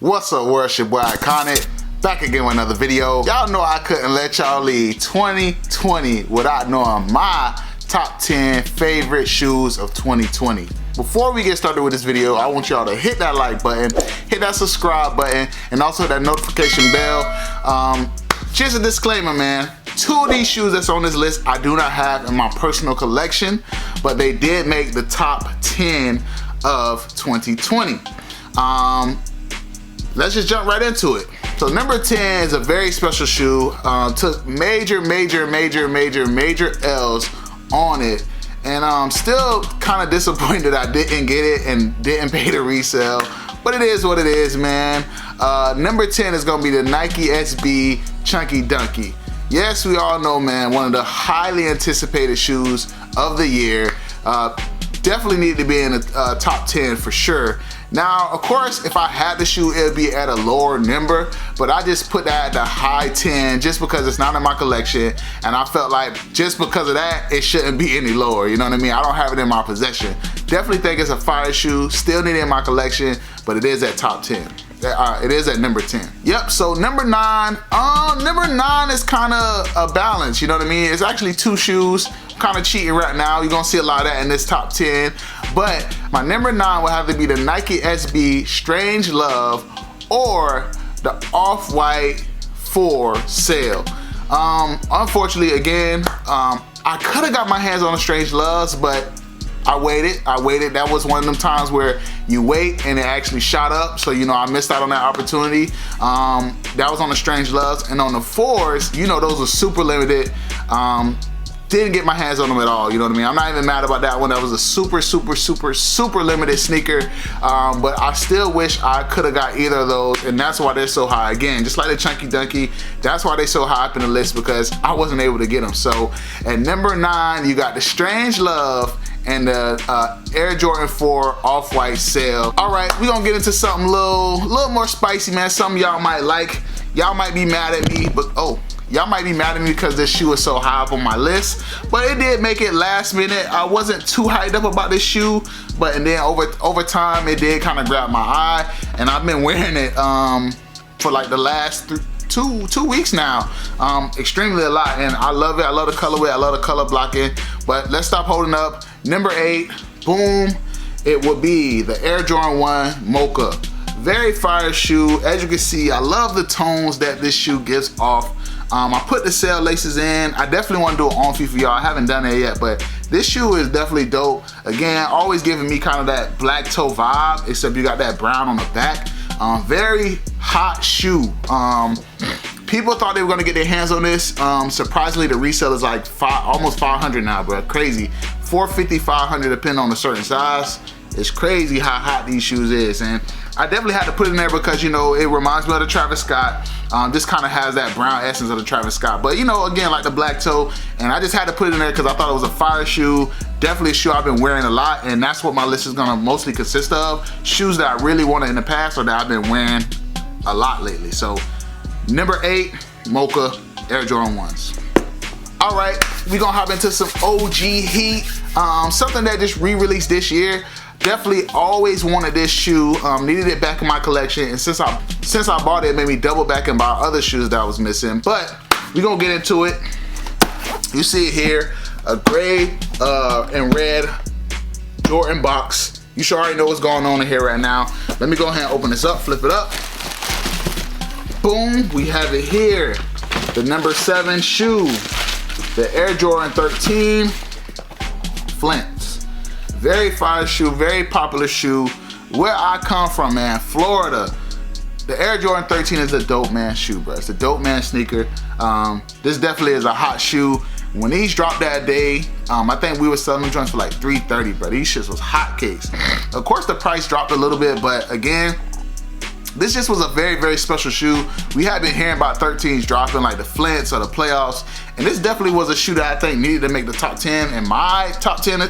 What's up, world? It's your boy Iconic, back again with another video. Y'all know I couldn't let y'all leave 2020 without knowing my top 10 favorite shoes of 2020. Before we get started with this video, I want y'all to hit that like button, hit that subscribe button, and also that notification bell. Just a disclaimer, man. Two of these shoes that's on this list I do not have in my personal collection, but they did make the top 10 of 2020. Let's just jump right into it. So number 10 is a very special shoe. Took major L's on it, and I'm still kind of disappointed I didn't get it and didn't pay the resale, but it is what it is, man. Number 10 is gonna be the Nike SB Chunky Dunky. Yes, we all know, man, one of the highly anticipated shoes of the year. Definitely need to be in the top 10 for sure. Now, of course, if I had the shoe, it would be at a lower number, but I just put that at the high 10 just because it's not in my collection, and I felt like just because of that, it shouldn't be any lower, you know what I mean? I don't have it in my possession. Definitely think it's a fire shoe, still need it in my collection, but it is at top 10. It is at number 10. Yep, so number 9. Number 9 is kind of a balance, you know what I mean? It's actually two shoes. I'm kind of cheating right now. You're gonna see a lot of that in this top 10. But my number 9 will have to be the Nike SB Strange Love or the Off-White 4 Sail. Unfortunately, again, I could have got my hands on the Strange Loves, but I waited. That was one of them times where you wait and it actually shot up. So, you know, I missed out on that opportunity. That was on the Strange Loves. And on the 4s, you know, those were super limited. Didn't get my hands on them at all, you know what I mean? I'm not even mad about that one. That was a super limited sneaker. But I still wish I could have got either of those, and that's why they're so high. Again, just like the Chunky Dunky, that's why they're so high up in the list, because I wasn't able to get them. So at number 9, you got the Strange Love and the Air Jordan 4 Off-White Sail. All right, we're gonna get into something a little more spicy, man. Something y'all might like. Y'all might be mad at me, but y'all might be mad at me because this shoe is so high up on my list, but it did make it last minute. I wasn't too hyped up about this shoe, but and then over time it did kind of grab my eye, and I've been wearing it for like the last two weeks now, extremely a lot, and I love it. I love the colorway, I love the color blocking. But let's stop holding up. Number 8, boom, it will be the Air Jordan 1 Mocha. Very fire shoe. As you can see, I love the tones that this shoe gives off. I put the sail laces in. I definitely want to do an on feet for y'all. I haven't done it yet, but this shoe is definitely dope. Again, always giving me kind of that black toe vibe, except you got that brown on the back. Very hot shoe. People thought they were gonna get their hands on this. Surprisingly, the resale is like almost 500 now, bro. Crazy. 450, 500, depending on a certain size. It's crazy how hot these shoes is, and I definitely had to put it in there because, you know, it reminds me of the Travis Scott. This kind of has that brown essence of the Travis Scott, but, you know, again, like the black toe, and I just had to put it in there because I thought it was a fire shoe. Definitely a shoe I've been wearing a lot, and that's what my list is gonna mostly consist of. Shoes that I really wanted in the past or that I've been wearing a lot lately. So number 8, Mocha Air Jordan 1s. All right, we're gonna hop into some OG heat. Something that just re-released this year. Definitely always wanted this shoe, needed it back in my collection, and since I bought it, it made me double back and buy other shoes that I was missing. But we're gonna get into it. You see it here, a gray and red Jordan box. You should already know what's going on in here right now. Let me go ahead and open this up, flip it up. Boom, we have it here. The number 7 shoe, the Air Jordan 13 Flints. Very fire shoe, very popular shoe. Where I come from, man, Florida, the Air Jordan 13 is a dope man shoe, bro. It's a dope man sneaker. This definitely is a hot shoe. When these dropped that day, I think we were selling them joints for like $330, bro. These shits was hotcakes. Of course, the price dropped a little bit, but again, this just was a very special shoe. We have been hearing about 13s dropping, like the Flints or the playoffs, and this definitely was a shoe that I think needed to make the top 10 in my top 10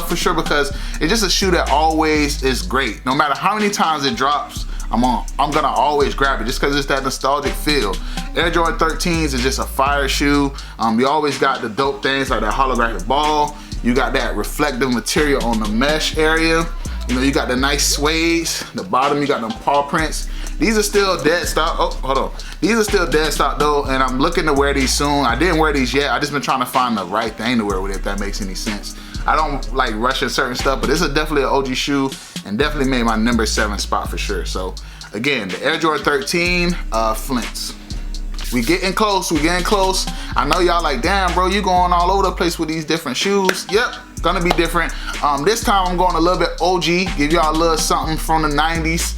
for sure, because it's just a shoe that always is great. No matter how many times it drops, I'm gonna always grab it just because it's that nostalgic feel. Air Jordan 13s is just a fire shoe. You always got the dope things like that holographic ball. You got that reflective material on the mesh area. You know, you got the nice suedes. The bottom, you got them paw prints. These are still dead stock. Oh, hold on. These are still dead stock though, and I'm looking to wear these soon. I didn't wear these yet. I just been trying to find the right thing to wear with it, if that makes any sense. I don't like rushing certain stuff, but this is definitely an OG shoe and definitely made my number 7 spot for sure. So again, the Air Jordan 13 Flints. We getting close, we getting close. I know y'all like, damn bro, you going all over the place with these different shoes. Yep, gonna be different. This time I'm going a little bit OG, give y'all a little something from the 90s.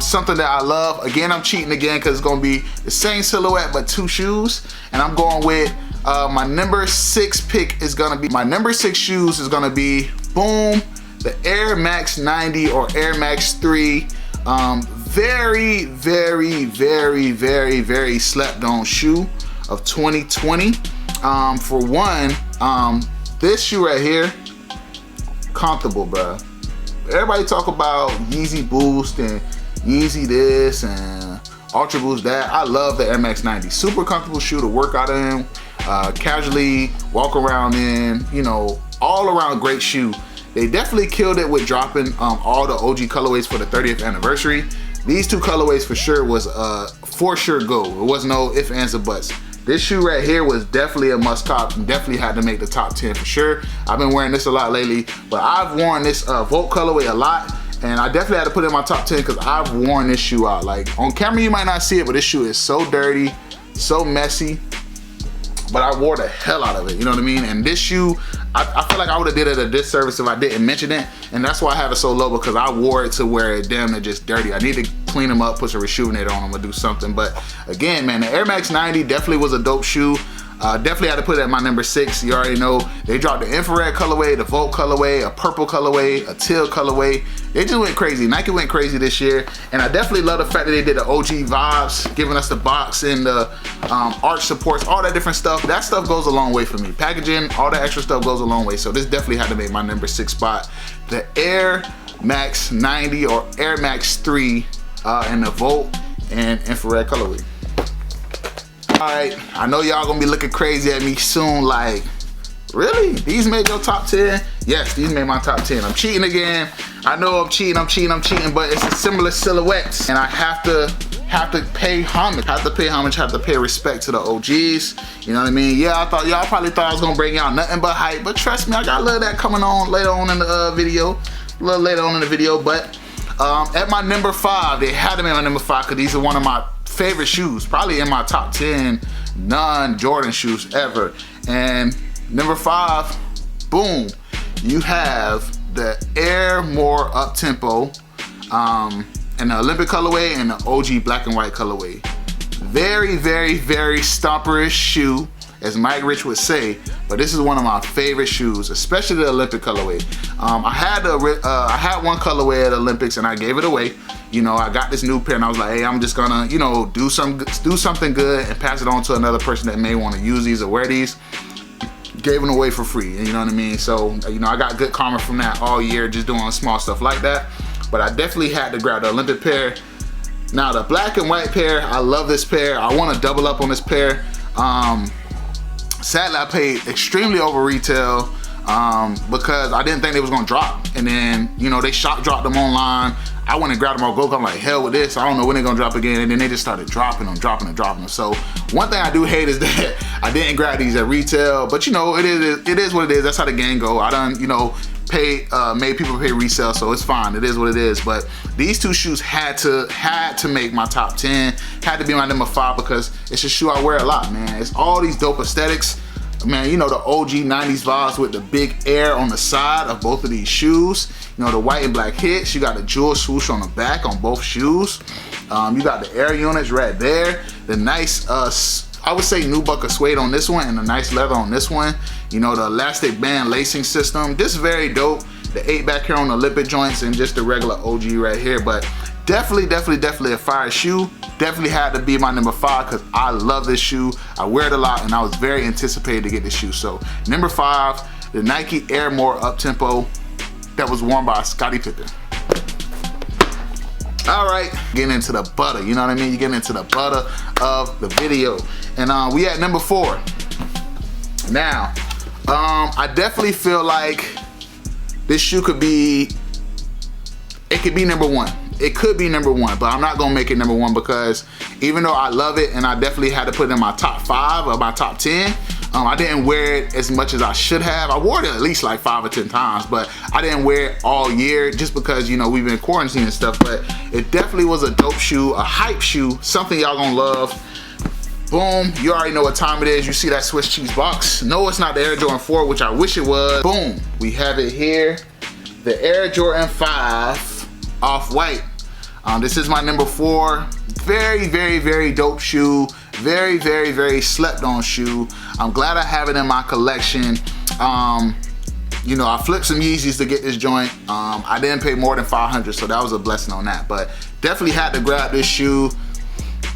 Something that I love. Again, I'm cheating again because it's gonna be the same silhouette but 2 shoes. And I'm going with my number 6 pick is gonna be, my number 6 shoes is gonna be, boom, the Air Max 90 or Air Max 3. Very, very, very, very, very slept on shoe of 2020. For one, this shoe right here, comfortable, bro. Everybody talk about Yeezy Boost and Yeezy this and Ultra Boost that. I love the Air Max 90. Super comfortable shoe to work out in, casually walk around in, you know, all around great shoe. They definitely killed it with dropping all the OG colorways for the 30th anniversary. These 2 colorways for sure was for sure go. It was no ifs, ands, or buts. This shoe right here was definitely a must cop and definitely had to make the top 10 for sure. I've been wearing this a lot lately, but I've worn this Volt colorway a lot, and I definitely had to put it in my top 10 because I've worn this shoe out. Like on camera you might not see it, but this shoe is so dirty, so messy, but I wore the hell out of it, you know what I mean? And this shoe, I feel like I would have did it a disservice if I didn't mention it, and that's why I have it so low, because I wore it to where it damn near just dirty. I need to clean them up, put some rejuvenator on them, or do something. But again, man, the Air Max 90 definitely was a dope shoe. Definitely had to put it at my number 6. You already know they dropped the infrared colorway, the Volt colorway, a purple colorway, a teal colorway. They just went crazy. Nike went crazy this year, and I definitely love the fact that they did the OG vibes, giving us the box and the arch supports, all that different stuff. That stuff goes a long way for me. Packaging, all that extra stuff goes a long way. So this definitely had to make my number 6 spot. The Air Max 90 or Air Max 3 in the Volt and infrared colorway. Alright, I know y'all gonna be looking crazy at me soon, like, really? These made your top 10? Yes, these made my top 10. I'm cheating again. I know I'm cheating, but it's a similar silhouette, and I have to pay homage. Have to pay respect to the OGs. You know what I mean? Yeah, I thought y'all probably thought I was gonna bring y'all nothing but hype, but trust me, I got a little of that coming on later on in the video. A little later on in the video, but at my number 5, they had to be my number 5 because these are one of my favorite shoes, probably in my top 10 non-Jordan shoes ever. And number 5, boom, you have the Air More Up-Tempo and the Olympic colorway and the OG black and white colorway. Very, very, very stomperish shoe, as Mike Rich would say, but this is one of my favorite shoes, especially the Olympic colorway. I had one colorway at the Olympics and I gave it away. You know, I got this new pair and I was like, hey, I'm just gonna, you know, do something good and pass it on to another person that may want to use these or wear these. Gave them away for free, you know what I mean? So, you know, I got good karma from that all year, just doing small stuff like that. But I definitely had to grab the Olympic pair. Now the black and white pair, I love this pair. I want to double up on this pair. Sadly, I paid extremely over retail because I didn't think they was gonna drop. And then, you know, they shop dropped them online. I went and grabbed them on Go. I'm like, hell with this. I don't know when they're gonna drop again. And then they just started dropping them. So one thing I do hate is that I didn't grab these at retail. But you know, it is what it is. That's how the game go. I done, you know, made people pay resale, so it's fine. It is what it is. But these 2 shoes had to make my top 10. Had to be my number 5 because it's a shoe I wear a lot, man. It's all these dope aesthetics. Man, you know, the OG 90s vibes with the big air on the side of both of these shoes. You know, the white and black hits. You got the jewel swoosh on the back on both shoes. You got the air units right there. The nice, I would say nubuck suede on this one and the nice leather on this one. You know, the elastic band lacing system. This is very dope. The 8 back here on the Olympic joints and just the regular OG right here. But definitely a fire shoe. Definitely had to be my number 5 because I love this shoe. I wear it a lot and I was very anticipated to get this shoe. So number 5, the Nike Air More Up-Tempo that was worn by Scottie Pippen. All right, getting into the butter, you know what I mean? You're getting into the butter of the video. And we at number 4. Now, I definitely feel like this shoe could be it could be number one. It could be number one, but I'm not gonna make it number one because even though I love it and I definitely had to put it in my top 5 or my top 10, I didn't wear it as much as I should have. I wore it at least like 5 or 10 times, but I didn't wear it all year just because, you know, we've been quarantined and stuff. But it definitely was a dope shoe, a hype shoe, something y'all gonna love. Boom, you already know what time it is. You see that Swiss cheese box. No, it's not the Air Jordan 4, which I wish it was. Boom, we have it here. The Air Jordan 5 Off-White. This is my number 4. Very, very, very dope shoe. Very, very, very slept on shoe. I'm glad I have it in my collection. You know, I flipped some Yeezys to get this joint. I didn't pay more than $500, so that was a blessing on that. But definitely had to grab this shoe.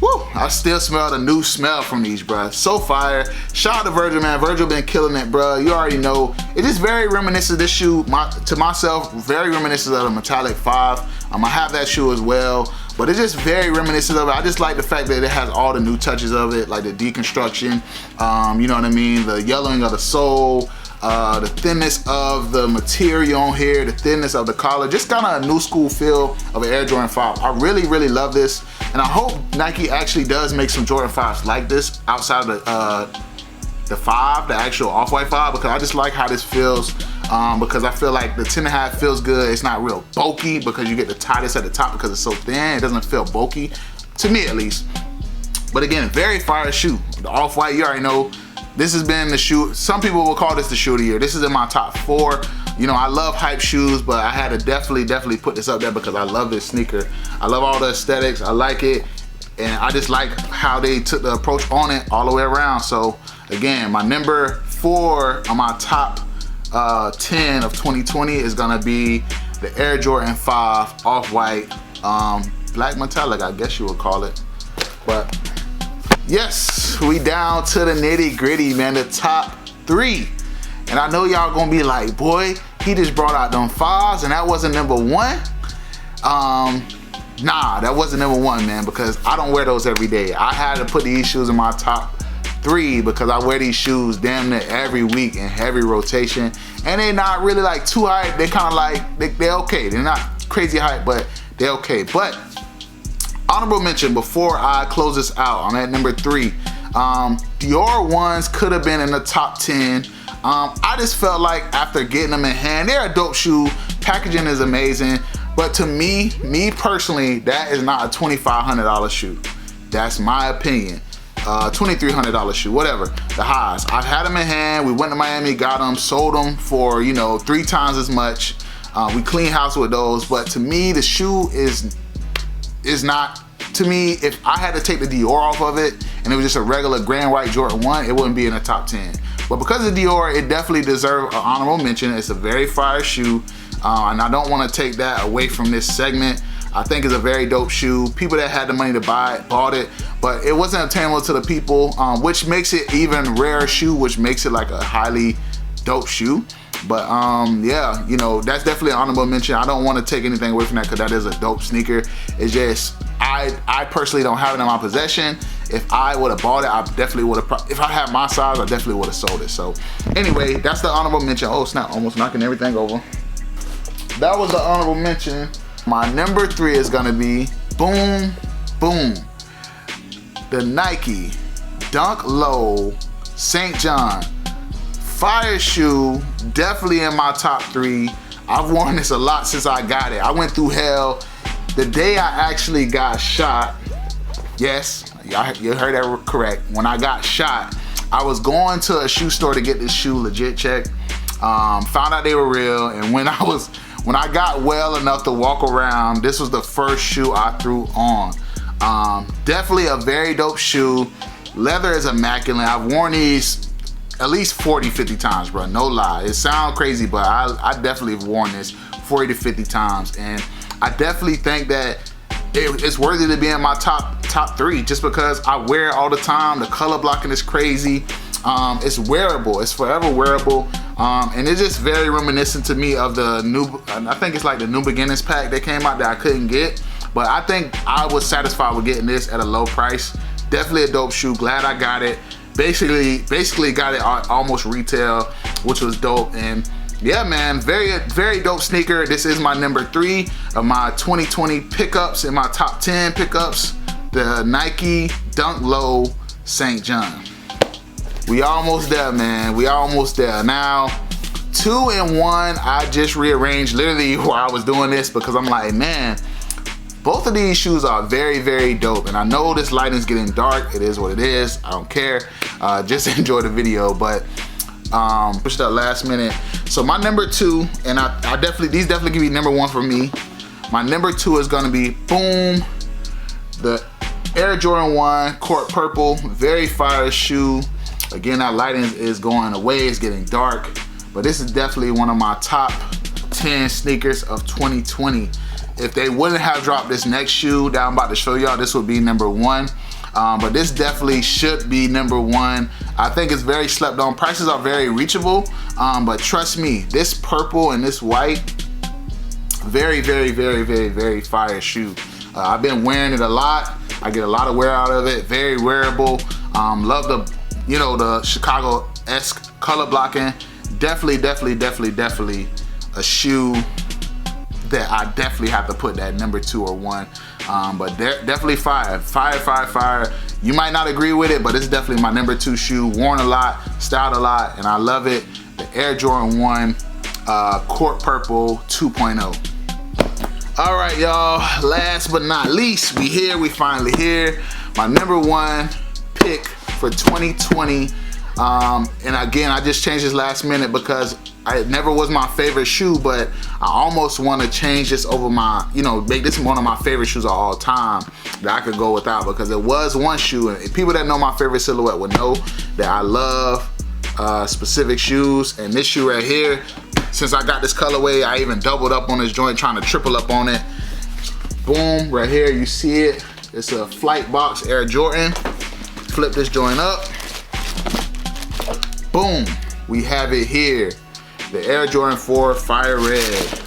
Woo, I still smell the new smell from these, bruh. So fire. Shout out to Virgil, man. Virgil been killing it, bruh. You already know. It is very reminiscent of this shoe, to myself, very reminiscent of the Metallic 5. I have that shoe as well, but it's just very reminiscent of it. I just like the fact that it has all the new touches of it, like the deconstruction, you know what I mean? The yellowing of the sole, the thinness of the material on here, the thinness of the collar, just kind of a new school feel of an Air Jordan 5. I really, really love this, and I hope Nike actually does make some Jordan 5s like this outside of the 5, the actual Off-White 5, because I just like how this feels, because I feel like the 10.5 feels good. It's not real bulky because you get the tightest at the top because it's so thin. It doesn't feel bulky, to me at least. But again, very fire shoe. The Off-White, you already know, this has been the shoe. Some people will call this the shoe of the year. This is in my top 4. You know, I love hype shoes, but I had to definitely put this up there because I love this sneaker. I love all the aesthetics. I like it, and I just like how they took the approach on it all the way around. So again, my number 4 on my top 10 of 2020 is gonna be the Air Jordan 5 Off-White, black metallic, I guess you would call it. But yes, we down to the nitty gritty, man, the top 3. And I know y'all gonna be like, boy, he just brought out them 5s and that wasn't number 1. Nah, that wasn't number 1, man, because I don't wear those every day. I had to put these shoes in my top 3 because I wear these shoes damn near every week in heavy rotation, and they're not really like too hype. They kind of like, they're okay. They're not crazy hype, but they're okay. But honorable mention before I close this out, I'm at number 3. Dior ones could have been in the top 10. I just felt like after getting them in hand, they're a dope shoe. Packaging is amazing, but to me personally, that is not a $2,500 shoe. That's my opinion. $2,300 shoe, whatever, the highs. I've had them in hand. We went to Miami, got them, sold them for, you know, 3 times as much. We clean house with those, but to me, the shoe is not, to me, if I had to take the Dior off of it and it was just a regular grand white Jordan 1, it wouldn't be in the top 10. But because of Dior, it definitely deserves an honorable mention. It's a very fire shoe, and I don't want to take that away from this segment. I think it's a very dope shoe. People that had the money to buy it, bought it, but it wasn't obtainable to the people, which makes it even rarer shoe, which makes it like a highly dope shoe. But yeah, you know, that's definitely an honorable mention. I don't want to take anything away from that because that is a dope sneaker. It's just, I personally don't have it in my possession. If I would have bought it, I definitely would have, if I had my size, I definitely would have sold it. So anyway, that's the honorable mention. Oh snap, almost knocking everything over. That was the honorable mention. My number 3 is gonna be, boom, boom, the Nike Dunk Low St. John. Fire shoe, definitely in my top 3. I've worn this a lot since I got it. I went through hell. The day I actually got shot, yes, you heard that correct. When I got shot, I was going to a shoe store to get this shoe legit checked. Found out they were real, and when I got well enough to walk around, this was the first shoe I threw on. Definitely a very dope shoe. Leather is immaculate. I've worn these at least 40, 50 times, bro. No lie. It sounds crazy, but I definitely have worn this 40 to 50 times, and I definitely think that it's worthy to be in my top 3 just because I wear it all the time. The color blocking is crazy. It's wearable. It's forever wearable. And it's just very reminiscent to me of the new, I think it's like the New Beginnings pack that came out that I couldn't get. But I think I was satisfied with getting this at a low price. Definitely a dope shoe. Glad I got it. Basically got it almost retail, which was dope. And yeah, man, very dope sneaker. This is my number 3 of my 2020 pickups in my top 10 pickups. The Nike Dunk Low St. John. We almost there, man. We almost there. Now, 2 and 1, I just rearranged literally while I was doing this because I'm like, man, both of these shoes are very dope. And I know this lighting's getting dark. It is what it is. I don't care. Just enjoy the video. But pushed up last minute. So my number 2, and these definitely can be number 1 for me. My number 2 is gonna be, boom, the Air Jordan 1 Court Purple. Very fire shoe. Again, that lighting is going away. It's getting dark. But this is definitely one of my top 10 sneakers of 2020. If they wouldn't have dropped this next shoe that I'm about to show y'all, this would be number 1. But this definitely should be number 1. I think it's very slept on. Prices are very reachable, but trust me, this purple and this white, very fire shoe. I've been wearing it a lot. I get a lot of wear out of it. Very wearable. Love the, you know, the Chicago-esque color blocking. Definitely a shoe that I definitely have to put that number 2 or 1. But definitely fire. You might not agree with it, but it's definitely my number 2 shoe. Worn a lot, styled a lot, and I love it. The Air Jordan 1 Court Purple 2.0. All right, y'all, last but not least, we finally here. My number 1 pick for 2020. And again, I just changed this last minute because it never was my favorite shoe, but I almost want to change this over my, you know, make this one of my favorite shoes of all time that I could go without, because it was one shoe, and people that know my favorite silhouette would know that I love specific shoes. And this shoe right here, since I got this colorway, I even doubled up on this joint, trying to triple up on it. Boom, right here, you see it. It's a Flight Box Air Jordan. Flip this joint up. Boom, we have it here. The Air Jordan 4 Fire Red.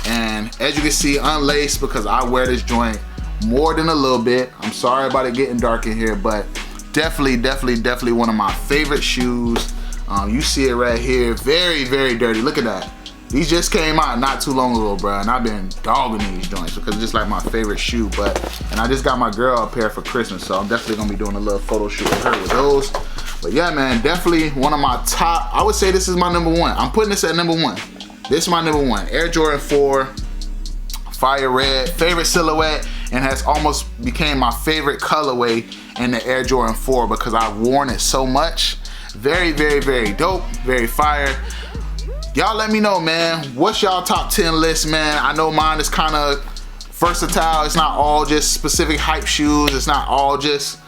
And as you can see, unlaced, because I wear this joint more than a little bit. I'm sorry about it getting dark in here, but definitely one of my favorite shoes. You see it right here, very dirty. Look at that. These just came out not too long ago, bro, and I've been dogging these joints because it's just like my favorite shoe. And I just got my girl a pair for Christmas, so I'm definitely gonna be doing a little photo shoot with her with those. But yeah, man, definitely one of my top. I would say this is my number 1. I'm putting this at number 1. This is my number 1. Air Jordan 4 Fire Red, favorite silhouette, and has almost became my favorite colorway in the Air Jordan 4 because I've worn it so much. Very dope, very fire. Y'all let me know, man, what's y'all top 10 list, man? I know mine is kind of versatile. It's not all just specific hype shoes. It's not all just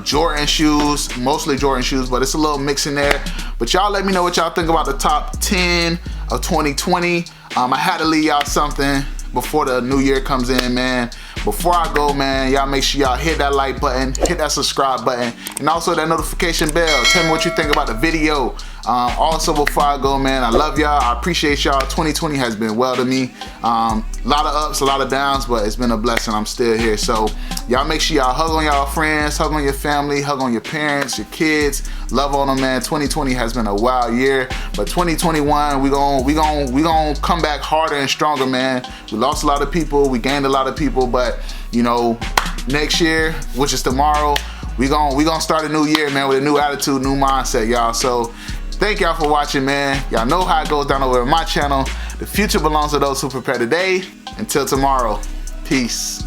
Jordan shoes, mostly Jordan shoes, but it's a little mix in there. But y'all let me know what y'all think about the top 10 of 2020. I had to leave y'all something before the new year comes in, man. Before I go, man, y'all make sure y'all hit that like button, hit that subscribe button, and also that notification bell. Tell me what you think about the video. Also, before I go, man, I love y'all. I appreciate y'all. 2020 has been well to me. A lot of ups, a lot of downs, but it's been a blessing. I'm still here. So y'all make sure y'all hug on y'all friends, hug on your family, hug on your parents, your kids. Love on them, man. 2020 has been a wild year, but 2021, we gon' come back harder and stronger, man. We lost a lot of people, we gained a lot of people, but you know, next year, which is tomorrow, we gon' start a new year, man, with a new attitude, new mindset, y'all. So thank y'all for watching, man. Y'all know how it goes down over at my channel. The future belongs to those who prepare today. Until tomorrow, peace.